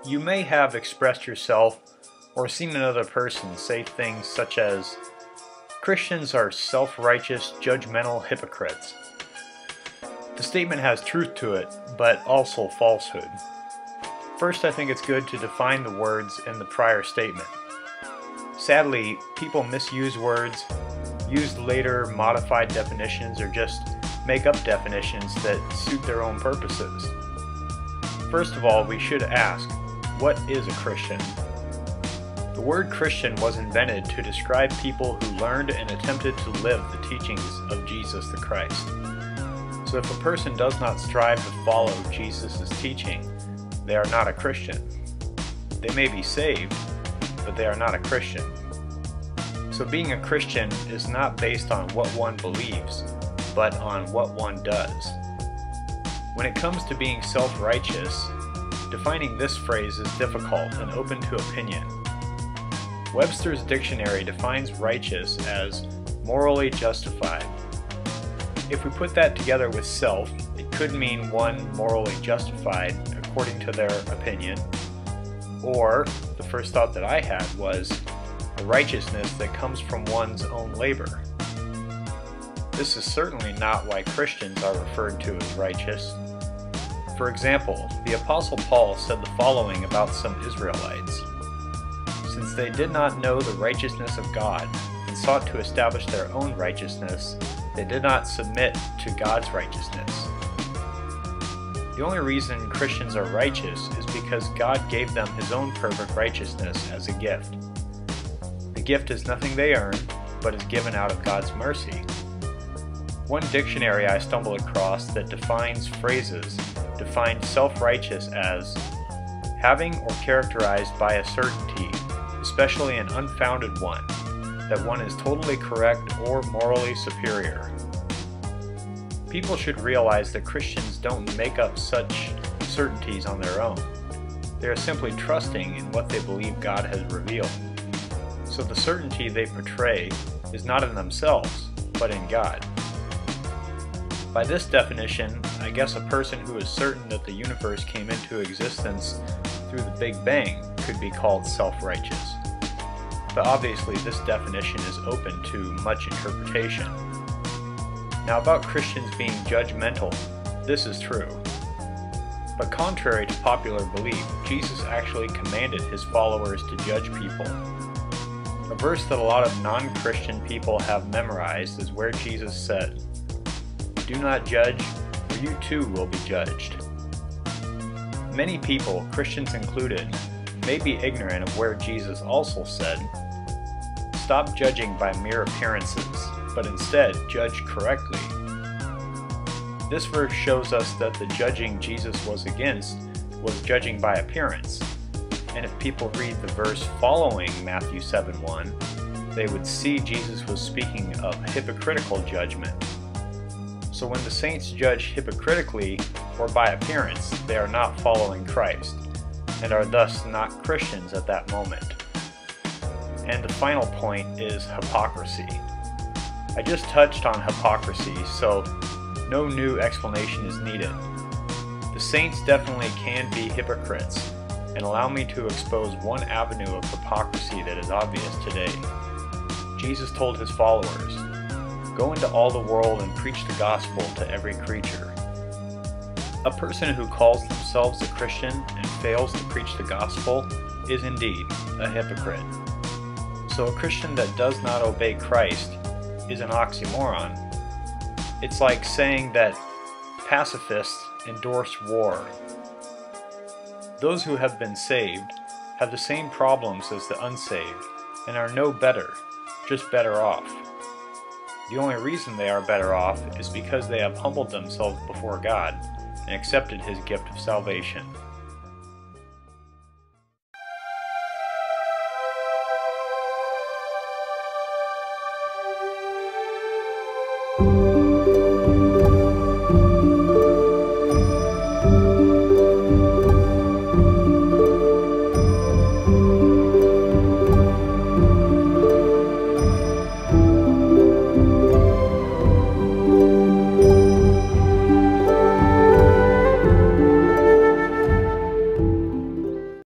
You may have expressed yourself or seen another person say things such as, "Christians are self-righteous, judgmental hypocrites." The statement has truth to it, but also falsehood. First, I think it's good to define the words in the prior statement. Sadly, people misuse words, use later modified definitions, or just make up definitions that suit their own purposes. First of all, we should ask, what is a Christian? The word Christian was invented to describe people who learned and attempted to live the teachings of Jesus the Christ. So if a person does not strive to follow Jesus' teaching, they are not a Christian. They may be saved, but they are not a Christian. So being a Christian is not based on what one believes, but on what one does. When it comes to being self-righteous, defining this phrase is difficult and open to opinion. Webster's dictionary defines righteous as morally justified. If we put that together with self, it could mean one morally justified according to their opinion, or the first thought that I had was a righteousness that comes from one's own labor. This is certainly not why Christians are referred to as righteous. For example, the Apostle Paul said the following about some Israelites. Since they did not know the righteousness of God and sought to establish their own righteousness, they did not submit to God's righteousness. The only reason Christians are righteous is because God gave them His own perfect righteousness as a gift. The gift is nothing they earn, but is given out of God's mercy. One dictionary I stumbled across that defines phrases defined self-righteous as having or characterized by a certainty, especially an unfounded one, that one is totally correct or morally superior. People should realize that Christians don't make up such certainties on their own. They are simply trusting in what they believe God has revealed. So the certainty they portray is not in themselves, but in God. By this definition, I guess a person who is certain that the universe came into existence through the Big Bang could be called self-righteous. But obviously this definition is open to much interpretation. Now about Christians being judgmental, this is true. But contrary to popular belief, Jesus actually commanded His followers to judge people. A verse that a lot of non-Christian people have memorized is where Jesus said, "Do not judge, or you too will be judged." Many people, Christians included, may be ignorant of where Jesus also said, "Stop judging by mere appearances, but instead judge correctly." This verse shows us that the judging Jesus was against was judging by appearance. And if people read the verse following Matthew 7:1, they would see Jesus was speaking of hypocritical judgment. So when the saints judge hypocritically or by appearance, they are not following Christ, and are thus not Christians at that moment. And the final point is hypocrisy. I just touched on hypocrisy, so no new explanation is needed. The saints definitely can be hypocrites, and allow me to expose one avenue of hypocrisy that is obvious today. Jesus told His followers, "Go into all the world and preach the gospel to every creature." A person who calls themselves a Christian and fails to preach the gospel is indeed a hypocrite. So a Christian that does not obey Christ is an oxymoron. It's like saying that pacifists endorse war. Those who have been saved have the same problems as the unsaved and are no better, just better off. The only reason they are better off is because they have humbled themselves before God and accepted His gift of salvation.